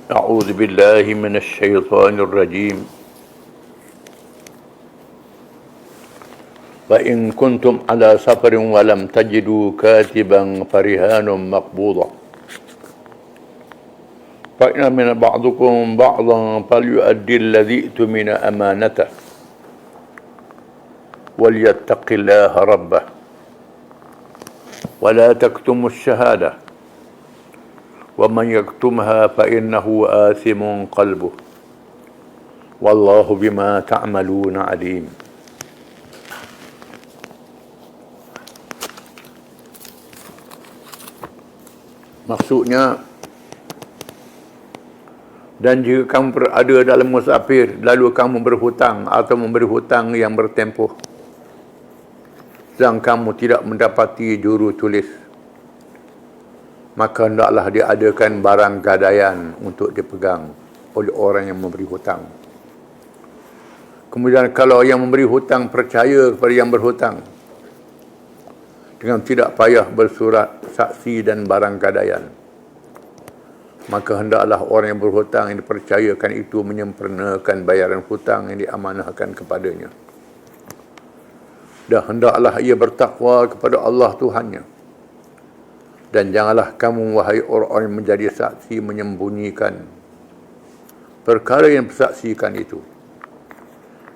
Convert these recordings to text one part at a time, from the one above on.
أعوذ بالله من الشيطان الرجيم وإن كنتم على سفر ولم تجدوا كاتبا فرهان مقبوضة فإن من بعضكم بعضا فليؤدي الذي اؤتمن أمانته وليتق الله ربه ولا تكتموا الشهادة ومن يكتمها فإنه آثم قلبه والله بما تعملون عليم. Maksudnya, dan jika kamu berada dalam musafir lalu kamu berhutang atau memberi hutang yang bertempoh sedang kamu tidak mendapati juru tulis, maka hendaklah diadakan barang gadaian untuk dipegang oleh orang yang memberi hutang. Kemudian kalau yang memberi hutang percaya kepada yang berhutang dengan tidak payah bersurat saksi dan barang gadaian, maka hendaklah orang yang berhutang yang dipercayakan itu menyempurnakan bayaran hutang yang diamanahkan kepadanya. Dan hendaklah ia bertakwa kepada Allah Tuhannya. Dan janganlah kamu, wahai orang-orang yang menjadi saksi, menyembunyikan perkara yang bersaksikan itu.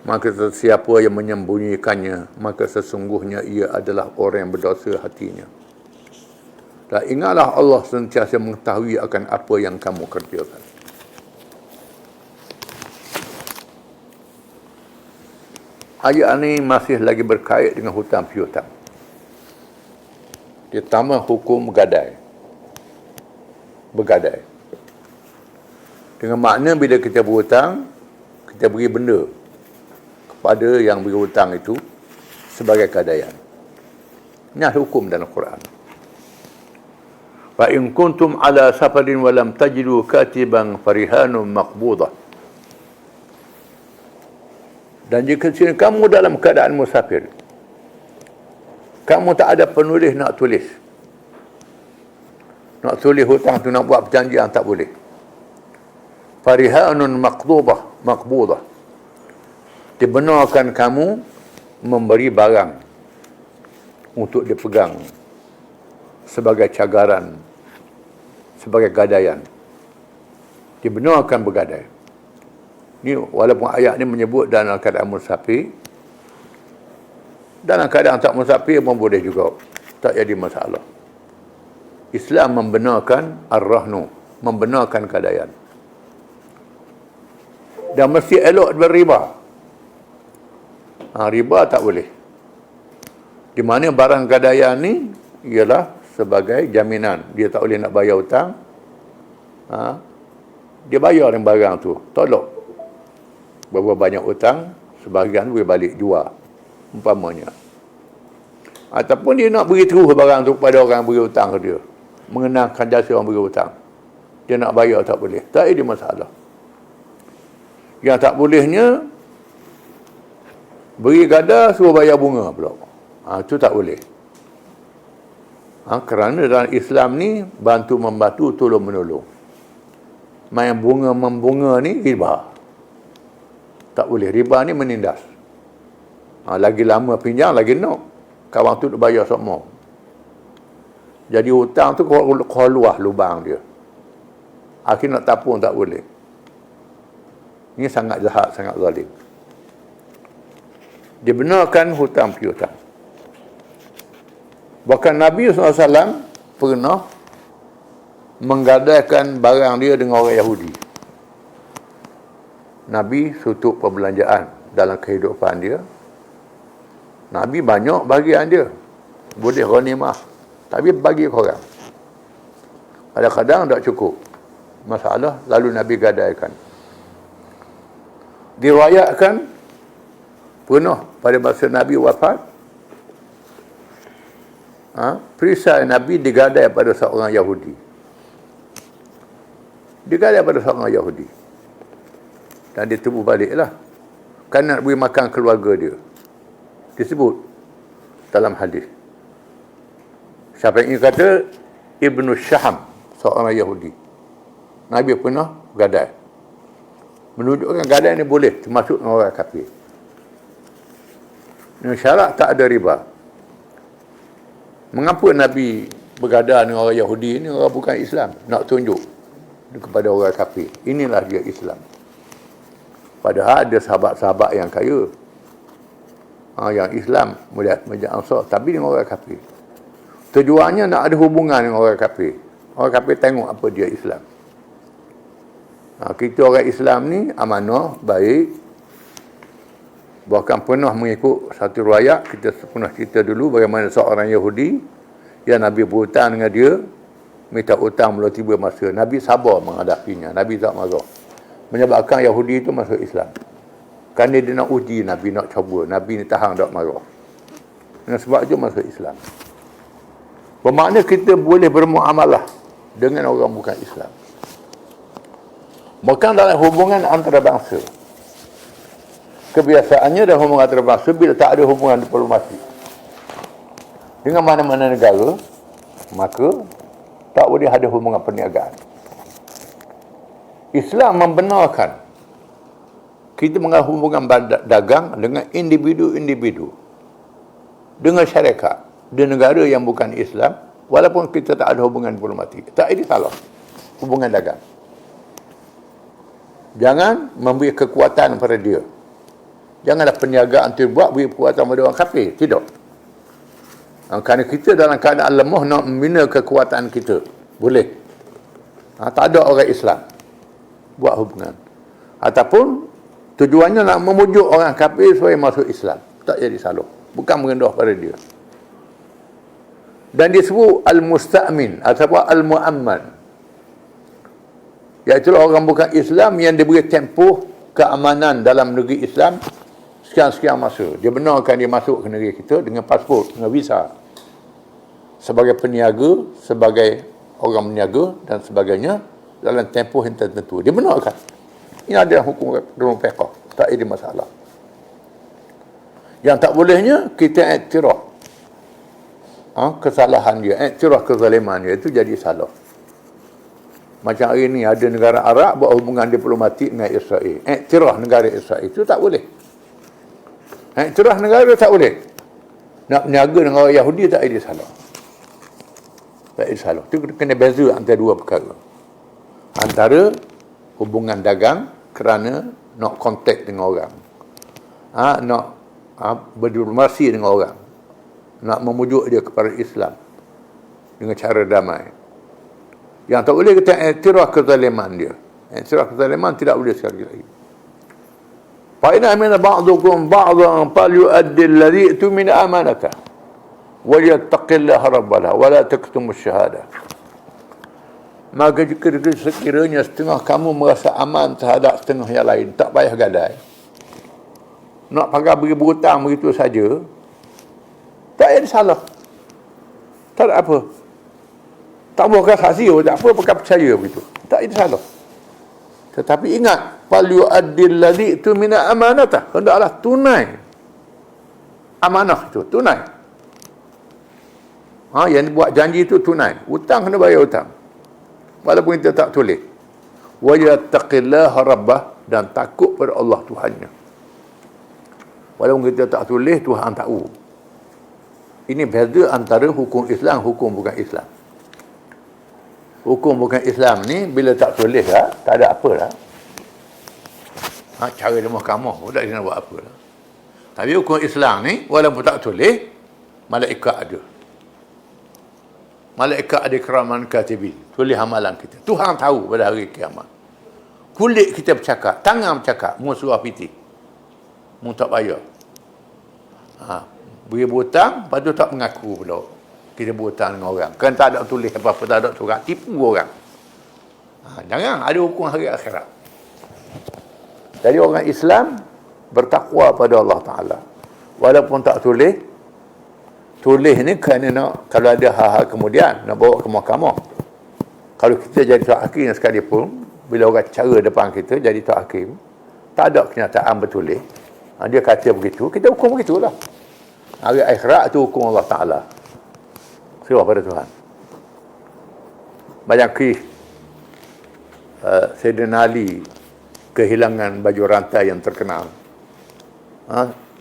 Maka sesiapa yang menyembunyikannya, maka sesungguhnya ia adalah orang yang berdosa hatinya. Dan ingatlah Allah sentiasa mengetahui akan apa yang kamu kerjakan. Ayat ini masih lagi berkait dengan hutang piutang. Ditambah hukum gadai. Bergadai. Dengan makna bila kita berhutang, kita beri benda kepada yang beri hutang itu sebagai gadaian. Ini ada hukum dalam Quran. Wa in kuntum ala safarin wa lam tajidu katiban farihanun maqbudah. Dan jika kamu dalam keadaan musafir, kamu tak ada penulis nak tulis. Nak tulis hutang tu, nak buat perjanjian, tak boleh. Farihanun maqbudah. Dibenarkan kamu memberi barang untuk dipegang sebagai cagaran, sebagai gadaian. Dibenarkan bergadai. Ni walaupun ayat ni menyebut dalam keadaan musafir, dalam keadaan tak musafir pun boleh juga, tak jadi masalah. Islam membenarkan ar-rahnu, membenarkan gadaian. Dan mesti elok berriba. Riba tak boleh. Di mana barang gadaian ni ialah sebagai jaminan. Dia tak boleh nak bayar hutang. Dia bayar yang barang tu, tolak. Berapa banyak hutang, sebahagian boleh balik jual, umpamanya. Ataupun dia nak beri terus barang tu kepada orang yang beri hutang ke dia, mengenalkan jasa orang beri hutang, dia nak bayar tak boleh, tak ada masalah. Yang tak bolehnya, beri gada suruh bayar bunga pula, itu tak boleh. Kerana dalam Islam ni bantu membantu, tolong menolong. Main bunga membunga ni riba. Tak boleh. Riba ni menindas. Lagi lama pinjam, lagi nak. Kawan tu nak bayar semua. Jadi hutang tu keluar lubang dia. Akhirnya nak tapung tak boleh. Ini sangat jahat, sangat zalim. Dibenarkan hutang piutang. Bahkan Nabi SAW pernah menggadaikan barang dia dengan orang Yahudi. Nabi tutup perbelanjaan dalam kehidupan dia. Nabi banyak bagian dia. Boleh ghanimah, tapi bagi korang. Kadang-kadang tak cukup. Masalah, lalu Nabi gadaikan. Diriwayatkan pernah pada masa Nabi wafat, perisai Nabi digadai pada seorang Yahudi. Digadai pada seorang Yahudi. Dan dia tebus baliklah. Kan nak beri makan keluarga dia. Disebut dalam hadis. Siapa yang kata Ibnu Syaham, seorang Yahudi. Nabi pernah gadai. Menunjukkan gadai ni boleh termasuk orang kafir. Dengan syarat tak ada riba. Mengapa Nabi bergadah dengan orang Yahudi ni, orang bukan Islam? Nak tunjuk kepada orang kafir. Inilah dia Islam. Padahal ada sahabat-sahabat yang kaya. Yang Islam, melihat Masjid Ansar, tapi dengan orang kafir. Tujuannya nak ada hubungan dengan orang kafir. Orang kafir tengok apa dia Islam. Kita orang Islam ni amanah, baik. Bahkan pernah mengikut satu riwayat, kita pernah cerita dulu bagaimana seorang Yahudi yang Nabi berhutang dengan dia, minta hutang belum tiba masa. Nabi sabar menghadapinya, Nabi tak marah. Menyebabkan Yahudi itu masuk Islam. Kerana dia nak uji Nabi, nak cuba. Nabi ni tahan tak marah. Dengan sebab itu masuk Islam. Bermakna kita boleh bermuamalah dengan orang bukan Islam. Bahkan dalam hubungan antarabangsa. Kebiasaannya dalam hubungan antarabangsa, bila tak ada hubungan diplomasi dengan mana-mana negara, maka tak boleh ada hubungan perniagaan. Islam membenarkan kita mengalami hubungan dagang dengan individu-individu, dengan syarikat di negara yang bukan Islam, walaupun kita tak ada hubungan diplomatik. Tak ada salah hubungan dagang. Jangan memberi kekuatan pada dia. Janganlah perniagaan tu buat beri kekuatan pada orang kafir. Tidak. Kerana kita dalam keadaan lemah nak membina kekuatan kita. Boleh. Tak ada orang Islam buat hubungan. Ataupun tujuannya nak memujuk orang kafir supaya masuk Islam. Tak jadi salah. Bukan merendah pada dia. Dan disebut al-musta'min ataupun al-mu'amman. Iaitu orang bukan Islam yang diberi tempoh keamanan dalam negeri Islam sekian-sekian masa. Dia benarkan dia masuk ke negeri kita dengan pasport, dengan visa. Sebagai peniaga, sebagai orang meniaga dan sebagainya dalam tempoh yang tertentu. Dia benarkan. Ini adalah hukum dalam fiqh. Tak ada masalah. Yang tak bolehnya, kita iktiraf kesalahan dia, iktiraf kezaliman dia, itu jadi salah. Macam hari ni ada negara Arab buat hubungan diplomatik dengan Israel. Iktiraf negara Israel, itu tak boleh. Iktiraf negara tak boleh. Nak berniaga dengan orang Yahudi tak ada salah. Tak ada salah. Itu kena beza antara dua perkara. Antara hubungan dagang kerana nak kontak dengan orang. Nak berdiplomasi dengan orang. Nak memujuk dia kepada Islam dengan cara damai. Yang tak boleh kita iktiraf kezaliman dia. Iktiraf kezaliman tidak boleh sekali lagi. Fa inna min ba'dukum ba'dhan falyu'addi alladhi tumina amanatah wa yattaqillaha rabbahu wa la taktumu asy-syahadah. Maka jika sekiranya setengah kamu merasa aman terhadap setengah yang lain, tak payah gadai. Nak pakai beri berhutang begitu saja, tak ada salah. Tak ada apa. Tak boleh saksi, tak apa, pakai percaya begitu. Tak ada salah. Tetapi ingat, fal yu'addil ladzi tu min amanatah. Hendaklah tunai amanah itu, tunai. Yang buat janji itu tunai. Hutang kena bayar hutang. Walaupun kita tak tulis. Wa yattaqillaha rabbah, dan takut pada Allah Tuhannya. Walaupun kita tak tulis, Tuhan tahu. Ini beza antara hukum Islam, hukum bukan Islam. Hukum bukan Islam ni, bila tak tulis lah, tak ada apa lah. Cara dia mahkamah pun tak kena buat apa lah. Tapi hukum Islam ni, walaupun tak tulis, malaikat ada. Malaikat ada kiraman katibin. Tulis amalan kita. Tuhan tahu pada hari kiamat. Kulit kita bercakap, tangan bercakap, musuh piti. Mu tak bayar. Beri berhutang, lepas tu tak mengaku pula. Kita berhutang dengan orang. Kan tak ada tulis apa-apa, tak ada surat, tipu orang. Jangan, ada hukum hari akhirat. Jadi orang Islam bertakwa pada Allah Ta'ala. Walaupun tak tulis ni kerana nak, kalau ada hal-hal kemudian, nak bawa ke mahkamah. Kalau kita jadi tuan hakim sekalipun, bila orang cara depan kita jadi tuan hakim, tak ada kenyataan bertulis. Dia kata begitu, kita hukum begitulah. Hari akhirat itu hukum Allah Ta'ala. Serah pada Tuhan. Banyak kes Sayyidina Ali kehilangan baju rantai yang terkenal.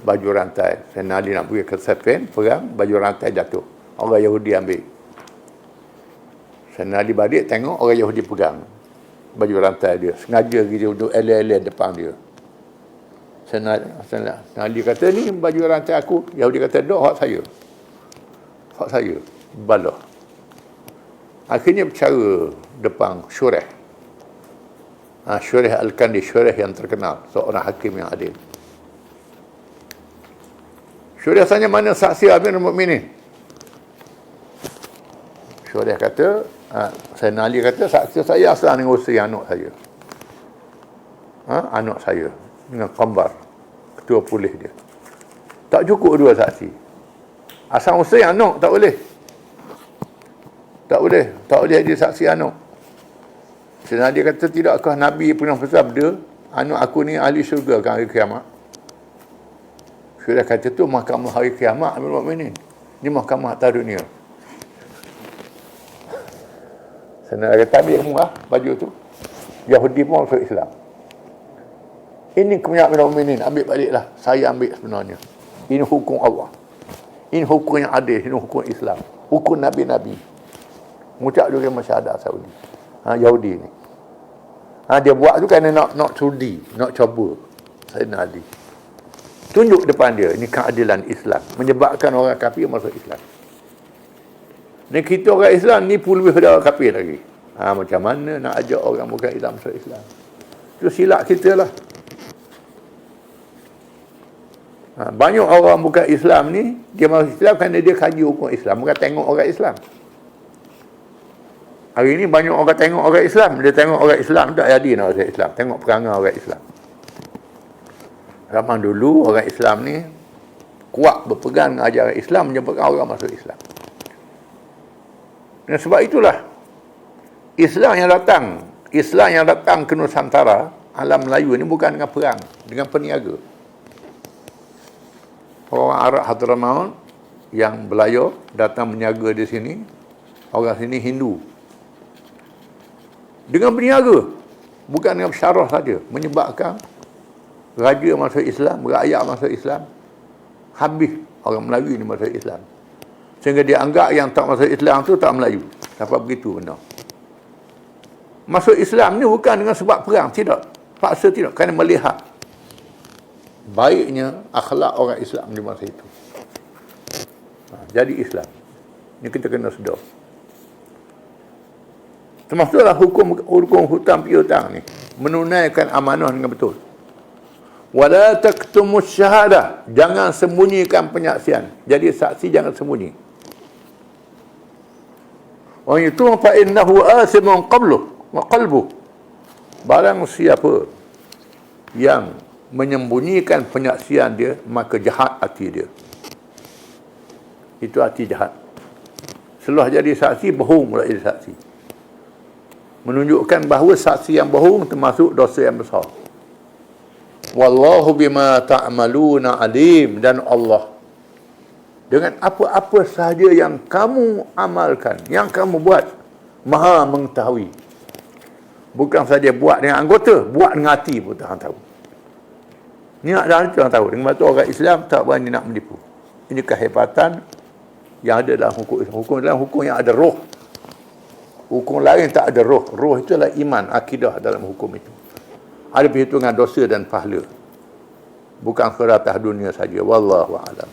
Baju rantai. Sayyidina Ali nak pergi ke Siffin, perang, baju rantai jatuh. Orang Yahudi ambil. Sayyidina Ali balik tengok orang Yahudi pegang baju rantai dia. Sengaja dia duduk eleh-eleh depan dia. Sayyidina Ali kata, ni baju rantai aku. Yahudi kata, dok, hak saya. Hak saya. Balah. Akhirnya bercara depan Syureh. Syureh Al-Kandi, Syureh yang terkenal, seorang hakim yang adil. Syureh tanya, mana saksi Amirul Mukminin? Syureh kata, Sayyidina Ali kata, saksi saya asal negosiasi anak saya. Anak saya dengan Qambar, ketua polis dia. Tak cukup dua saksi. Asal usai anak tak boleh. Tak boleh jadi saksi anak. Sayyidina Ali kata, tidakkah Nabi pernah bersabda, anak aku ni ahli syurga kan hari kiamat? Syureh kata, tu mahkamah hari kiamat, Amirul Mukminin. Ni mahkamah atas dunia. Sayyidina Ali kata, ambil semua baju tu. Yahudi pun masuk Islam. Ini kepunyaan Amirul Mukminin, ambil baliklah. Saya ambil sebenarnya. Ini hukum Allah. Ini hukum yang adil, ini hukum Islam. Hukum Nabi-Nabi. Ngucap juga masyarakat Saudi. Yahudi ni. Dia buat tu kerana nak sudi, nak cuba. Sayyidina Ali. Tunjuk depan dia, ini keadilan Islam. Menyebabkan orang kafir masuk Islam. Dan kita orang Islam ni pun lebih daripada orang kafir lagi. Macam mana nak ajak orang bukan Islam masuk Islam? Itu silap kita lah. Banyak orang bukan Islam ni, dia masuk Islam kerana dia kaji hukum Islam, bukan tengok orang Islam. Hari ni banyak orang tengok orang Islam, dia tengok orang Islam tak jadi nak masuk Islam, tengok perangai orang Islam. Zaman dulu orang Islam ni kuat berpegang dengan ajaran Islam, menyebabkan orang masuk Islam. Dan sebab itulah Islam yang datang ke Nusantara, alam Melayu ni bukan dengan perang, dengan peniaga. Orang Arab Hadramaut yang belayar datang berniaga di sini, orang sini Hindu. Dengan berniaga, bukan dengan syarah saja, menyebabkan raja masuk Islam, rakyat masuk Islam, habis orang Melayu ni masuk Islam. Sehingga dia anggap yang tak masuk Islam tu tak Melayu. Dapat begitu benar. Masuk Islam ni bukan dengan sebab perang, tidak. Paksa tidak, kerana melihat baiknya akhlak orang Islam di masa itu. Jadi Islam. Ini kita kena sedar. Termasuklah hukum hutang piutang ni. Menunaikan amanah dengan betul. Wala taktumus syahadah. Jangan sembunyikan penyaksian. Jadi saksi jangan sembunyi. Orang itu fa innahu asimun qalbuh. Barang siapa yang menyembunyikan penyaksian dia, maka jahat hati dia. Itu hati jahat. Setelah jadi saksi, bohong pula jadi saksi. Menunjukkan bahawa saksi yang bohong termasuk dosa yang besar. Wallahu bima ta'maluna alim. Dan Allah dengan apa-apa sahaja yang kamu amalkan, yang kamu buat, maha mengetahui. Bukan saja buat dengan anggota, buat dengan hati pun Tuhan tahu. Niat dan hati Tuhan tahu. Dengan itu orang Islam tak berani nak menipu. Ini kehebatan yang ada dalam hukum Islam. Hukum dalam hukum yang ada roh. Hukum lain tak ada roh. Roh itulah iman, akidah dalam hukum itu. Ada perhitungan dosa dan pahala. Bukan keratas dunia saja. Wallahu a'lam.